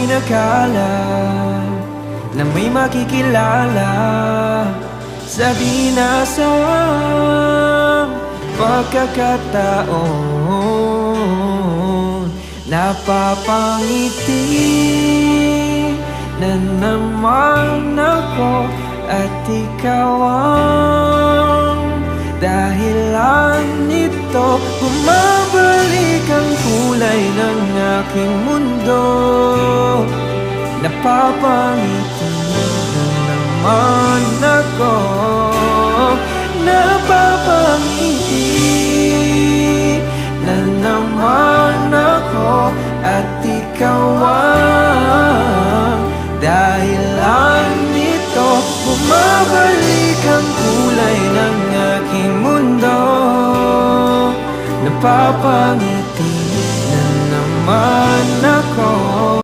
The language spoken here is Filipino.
ako'y nakala na may makikilala sa dinasang pagkakataon. Napapangiti na naman ako at ikaw ang dahilan nito. Bumabalik ang kulay ng aking mundo. Napapangiti na naman ako. Napapangiti na naman ako at ikaw ang dahilan nito. Bumabalik ang kulay ng aking mundo. Napapangiti